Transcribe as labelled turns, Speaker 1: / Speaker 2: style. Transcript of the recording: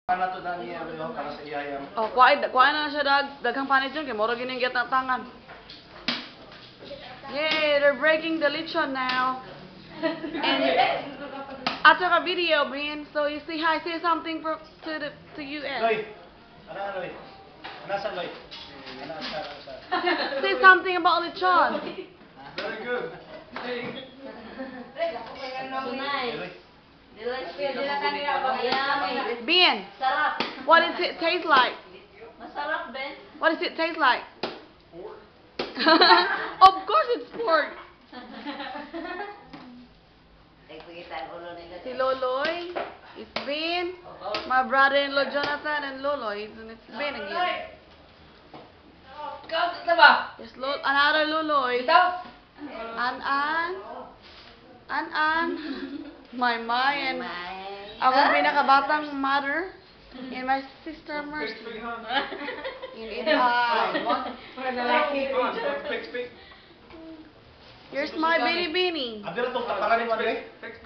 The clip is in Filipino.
Speaker 1: Para to na niya para sa iyayang.
Speaker 2: Oh, kuha na siya daghang panit yun, kaya moro gininggit ang tangan. Yay, they're breaking the lechon now. And after a video, Brian, so you say something to you, Ed.
Speaker 1: Loy. Ana Loy. Nasa Loy. Ana sa.
Speaker 2: Say something about lechon.
Speaker 1: Very good.
Speaker 2: Ben,
Speaker 3: Sarap.
Speaker 2: what does it taste like?
Speaker 3: Masarap, Ben.
Speaker 2: What does it taste like? Of course it's pork. Si Loloy, it's Ben, my brother-in-law Jonathan and Loloy, and it's Ben again. Yes, another Loloy. An, my, and our pinakabatang mother, and my sister Mercy. And here's my baby Beanie.
Speaker 1: Abi ra tong kapara ni Manre.
Speaker 4: Fix.